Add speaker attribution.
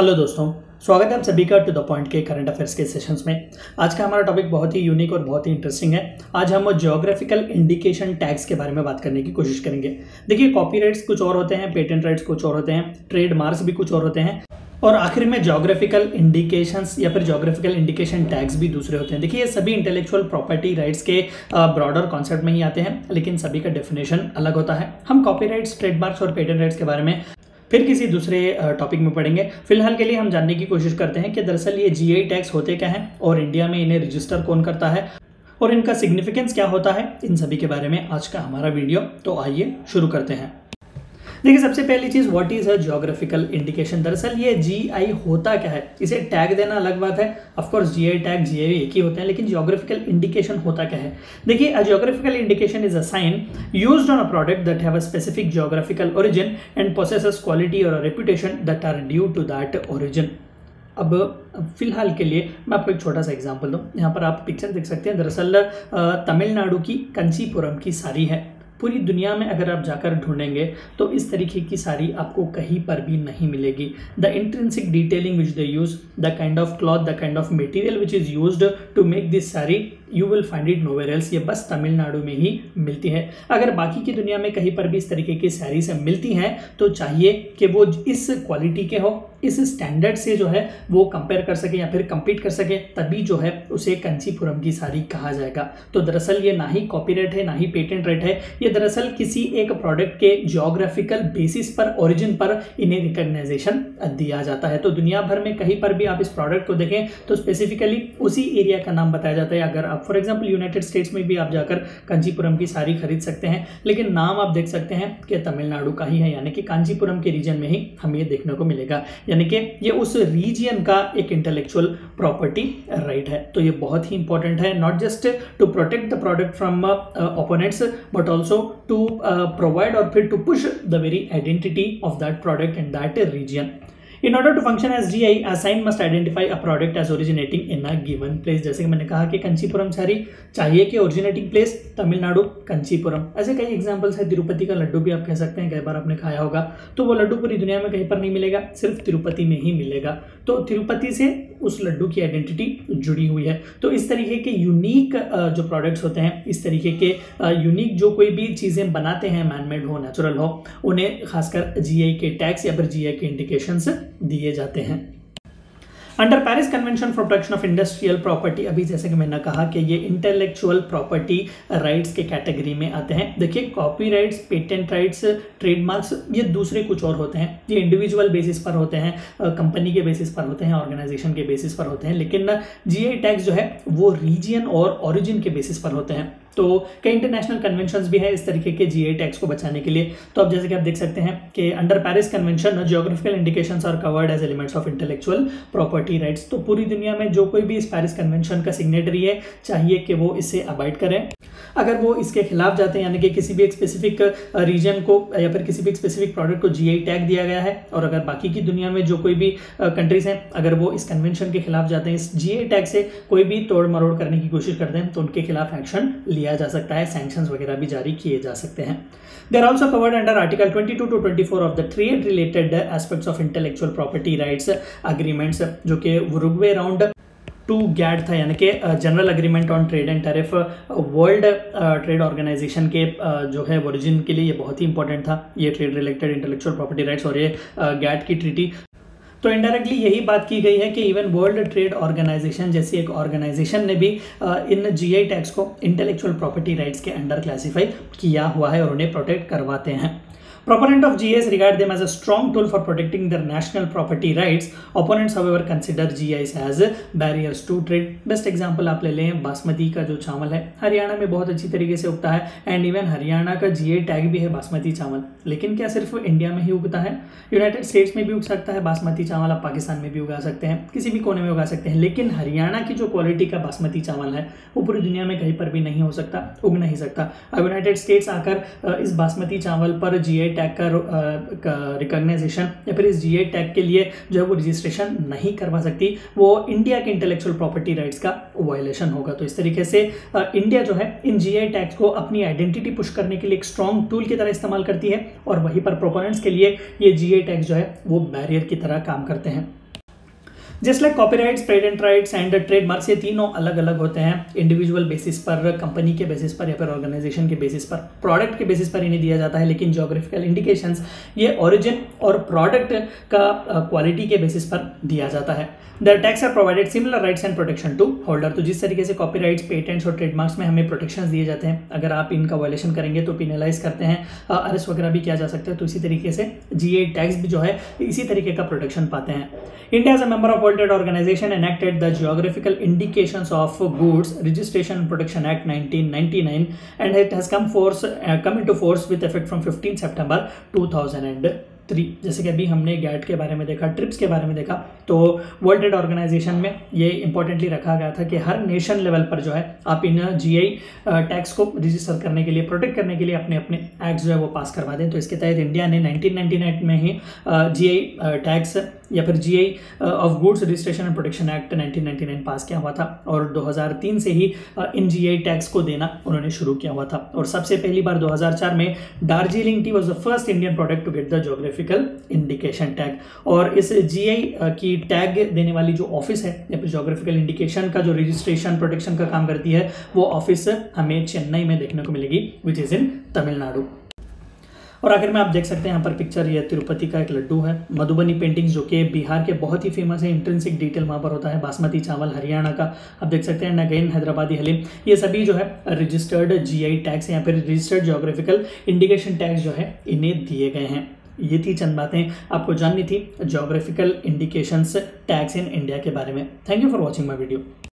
Speaker 1: Hello दोस्तों, स्वागत है आप सभी का टू द पॉइंट के करंट अफेयर्स के सेशंस में। आज का हमारा टॉपिक बहुत ही यूनिक और बहुत ही इंटरेस्टिंग है। आज हम ज्योग्राफिकल इंडिकेशन टैग्स के बारे में बात करने की कोशिश करेंगे। देखिए, कॉपीराइट्स कुछ और होते हैं, पेटेंट राइट्स कुछ और होते हैं, ट्रेडमार्क्स भी कुछ और होते हैं और आखिर में ज्योग्राफिकल इंडिकेशंस या फिर ज्योग्राफिकल इंडिकेशन टैग्स भी दूसरे होते हैं। देखिए, ये सभी इंटेलेक्चुअल प्रॉपर्टी राइट्स के ब्रॉडर कॉन्सेप्ट में ही आते हैं, लेकिन सभी का डेफिनेशन अलग होता है। हम कॉपीराइट्स, ट्रेडमार्क्स और पेटेंट राइट्स के बारे में फिर किसी दूसरे टॉपिक में पढ़ेंगे। फिलहाल के लिए हम जानने की कोशिश करते हैं कि दरअसल ये जीआई टैग्स होते क्या हैं और इंडिया में इन्हें रजिस्टर कौन करता है और इनका सिग्निफिकेंस क्या होता है। इन सभी के बारे में आज का हमारा वीडियो। तो आइए शुरू करते हैं। देखिए, सबसे पहली चीज, what is a geographical indication. दरअसल ये जीआई होता क्या है, इसे टैग देना अलग बात है। Of course GI tag, GI एक ही होते हैं, लेकिन ज्योग्राफिकल इंडिकेशन होता क्या है। देखिए, a geographical indication is a sign used on a product that have a specific geographical origin and possesses quality और reputation that are due to that origin. अब फिलहाल के लिए मैं आपको एक छोटा सा एग्जांपल दूं। यहाँ पर आप पिक्चर देख सकते हैं। दरअसल तमिलनाडु की कंचीपुरम की साड़ी है। पूरी दुनिया में अगर आप जाकर ढूंढेंगे तो इस तरीके की साड़ी आपको कहीं पर भी नहीं मिलेगी। The intrinsic detailing which they use, the kind of cloth, the kind of material which is used to make this sari, you will find it nowhere else. ये बस तमिलनाडु में ही मिलती है। अगर बाकी की दुनिया में कहीं पर भी इस तरीके की साड़ी से मिलती हैं तो चाहिए कि वो इस क्वालिटी के हो, इस स्टैंडर्ड से जो है वो कंपेयर कर सके या फिर compete कर सके, तभी जो है उसे कंचीपुरम की साड़ी कहा जाएगा। तो दरअसल ये ना ही कॉपीराइट है, ना ही पेटेंट राइट है। ये दरअसल किसी एक प्रोडक्ट के ज्योग्राफिकल बेसिस पर, ओरिजिन पर इन्हें रिकॉग्नाइजेशन दिया जाता है। तो दुनिया भर में कहीं पर भी आप इस प्रोडक्ट को देखें तो स्पेसिफिकली उसी एरिया का नाम बताया जाता है। अगर आप फॉर एग्जाम्पल यूनाइटेड स्टेट्स में भी आप जाकर कंचीपुरम की साड़ी खरीद सकते हैं, लेकिन नाम आप देख सकते हैं कि तमिलनाडु का ही है, यानी कि कांचीपुरम के रीजन में ही हमें ये देखने को मिलेगा। यानी कि ये उस रीजन का एक इंटेलेक्चुअल प्रॉपर्टी राइट है। तो ये बहुत ही इंपॉर्टेंट है, not just to protect the product from opponents but also to provide और फिर to push the very identity of that product in that region. In order to function as GI, a sign must identify a product as originating in a given place। जैसे कि मैंने कहा कि कंचीपुरम साड़ी चाहिए कि originating place Tamil Nadu Kanchipuram. ऐसे कई examples है। तिरुपति का लड्डू भी आप कह सकते हैं, कई बार आपने खाया होगा। तो वो लड्डू पूरी दुनिया में कहीं पर नहीं मिलेगा, सिर्फ तिरुपति में ही मिलेगा। तो तिरुपति से उस लड्डू की आइडेंटिटी जुड़ी हुई है। तो इस तरीके के यूनिक जो प्रोडक्ट्स होते हैं, इस तरीके के यूनिक जो कोई भी चीज़ें बनाते हैं, मैनमेड हो, नेचुरल हो, उन्हें खासकर जीआई के टैग्स या फिर जीआई के इंडिकेशंस दिए जाते हैं। Under Paris convention for protection of industrial property, अभी जैसे कि मैंने कहा कि ये इंटेलेक्चुअल प्रॉपर्टी राइट्स के कैटेगरी में आते हैं। देखिए, कॉपीराइट्स, पेटेंट राइट्स, ट्रेडमार्क्स ये दूसरे कुछ और होते हैं। ये इंडिविजुअल बेसिस पर होते हैं, कंपनी के बेसिस पर होते हैं, ऑर्गेनाइजेशन के बेसिस पर होते हैं। लेकिन जीआई टैग्स जो है वो रीजन और ओरिजिन के बेसिस पर होते हैं। तो कई इंटरनेशनल कन्वेंशंस भी है इस तरीके के जीआई टैग्स को बचाने के लिए। तो अब जैसे कि आप देख सकते हैं कि under Paris convention geographical indications are covered as elements of intellectual property rights. तो पूरी दुनिया में जो कोई भी इस पेरिस कन्वेंशन का सिग्नेटरी है, चाहिए कि वो इससे अबाइड करें। अगर वो इसके खिलाफ जाते हैं, यानी कि किसी भी एक स्पेसिफिक रीजन को या फिर किसी भी एक स्पेसिफिक प्रोडक्ट को जीआई टैग दिया गया है, और अगर बाकी की दुनिया में जो कोई भी कंट्रीज हैं, अगर वो इस कन्वेंशन के खिलाफ जाते हैं, इस जीआई टैग से कोई भी तोड़ मरोड़ करने की कोशिश करते हैं, तो उनके खिलाफ एक्शन लिया जा सकता है, सैंक्शंस वगैरह भी जारी किए जा सकते हैं। They are also covered under Article 22 to 24 of the trade related aspects of intellectual property rights agreements, जो कि उरुग्वे राउंड 2 गैड था, यानी कि general agreement on trade and tariff world trade organization के जो है ओरिजिन के लिए ये बहुत ही इंपॉर्टेंट था, ये trade related intellectual property rights और ये गैड की ट्रीटी। तो इनडायरेक्टली यही बात की गई है कि इवन वर्ल्ड ट्रेड ऑर्गेनाइजेशन जैसी एक ऑर्गेनाइजेशन ने भी इन जीआई टैग्स को इंटेलेक्चुअल प्रॉपर्टी राइट्स के अंडर क्लासिफाई किया हुआ है और उन्हें प्रोटेक्ट करवाते हैं। Proponent of GIs regard them as a strong tool for protecting their national property rights. Opponents, however, consider GIs as barriers to trade. Best example आप ले लें बासमती का जो चावल है, हरियाणा में बहुत अच्छी तरीके से उगता है एंड इवन हरियाणा का जीआई टैग भी है बासमती चावल। लेकिन क्या सिर्फ इंडिया में ही उगता है? यूनाइटेड स्टेट्स में भी उग सकता है बासमती चावल, आप पाकिस्तान में भी उगा सकते हैं, किसी भी कोने में उगा सकते हैं। लेकिन हरियाणा की जो क्वालिटी का बासमती चावल है वो पूरी दुनिया में कहीं पर भी नहीं हो सकता, उग नहीं सकता। अब यूनाइटेड स्टेट्स आकर इस बासमती चावल पर जीआई टैग का रिकॉग्नाइजेशन या फिर इस जीआई टैग के लिए जो है वो रजिस्ट्रेशन नहीं करवा सकती, वो इंडिया के इंटेलेक्चुअल प्रॉपर्टी राइट्स का वायलेशन होगा। तो इस तरीके से इंडिया जो है इन जीआई टैग्स को अपनी आइडेंटिटी पुश करने के लिए एक स्ट्रॉन्ग टूल की तरह इस्तेमाल करती है, और वहीं पर प्रोपोनेंट्स के लिए ये जीआई टैग्स जो है वो बैरियर की तरह काम करते हैं। Just like copyrights, patent rights and trademarks, ये तीनों अलग अलग होते हैं। इंडिविजुअल बेसिस पर, कंपनी के बेसिस पर या फिर ऑर्गेनाइजेशन के बेसिस पर, प्रोडक्ट के बेसिस पर इन्हें दिया जाता है। लेकिन ज्योग्राफिकल इंडिकेशंस ये ओरिजिन और प्रोडक्ट का क्वालिटी के बेसिस पर दिया जाता है। The tags are provided similar rights and protection to holder. तो जिस तरीके से कॉपीराइट्स, पेटेंट्स और ट्रेडमार्क्स में हमें प्रोटेक्शन दिए जाते हैं, अगर आप इनका वायलेशन करेंगे तो पिनलाइज करते हैं, अरेस्ट वगैरह भी किया जा सकता है। तो इसी तरीके से जीआई टैग्स भी जो है इसी तरीके का प्रोटेक्शन पाते हैं। India as a member of world trade organization enacted the geographical indications of goods registration and protection act 1999 and it has come into force with effect from 15 सितंबर 2003। जैसे कि अभी हमने गैट के बारे में देखा, ट्रिप्स के बारे में देखा, तो वर्ल्ड ट्रेड ऑर्गेनाइजेशन में ये इंपॉर्टेंटली रखा गया था कि हर नेशन लेवल पर जो है आप इन जीआई टैक्स को रजिस्टर करने के लिए, प्रोटेक्ट करने के लिए अपने अपने एक्ट जो है वो पास करवा दें। तो इसके तहत इंडिया ने 1999 में ही जीआई टैक्स या फिर GI of goods registration and protection act 1999 पास किया हुआ था और 2003 से ही इन जीआई टैक्स को देना उन्होंने शुरू किया हुआ था। और सबसे पहली बार 2004 में Darjeeling tea was the first Indian product to get the geographical indication tag. और इस जीआई की टैग देने वाली जो ऑफिस है या फिर ज्योग्राफिकल इंडिकेशन का जो रजिस्ट्रेशन प्रोटेक्शन का काम करती है, वो ऑफिस हमें चेन्नई में देखने को मिलेगी, विच इज इन तमिलनाडु। और आखिर में आप देख सकते हैं यहाँ पर पिक्चर, ये तिरुपति का एक लड्डू है। मधुबनी पेंटिंग्स जो कि बिहार के बहुत ही फेमस है, इंट्रिंसिक डिटेल वहाँ पर होता है। बासमती चावल हरियाणा का आप देख सकते हैं। अगेन हैदराबादी हलीम, ये सभी जो है रजिस्टर्ड जीआई टैग्स या फिर रजिस्टर्ड ज्योग्राफिकल इंडिकेशन टैग्स जो है इन्हें दिए गए हैं। ये थी चंद बातें आपको जाननी थी geographical indications tags in India के बारे में। Thank you for watching my video.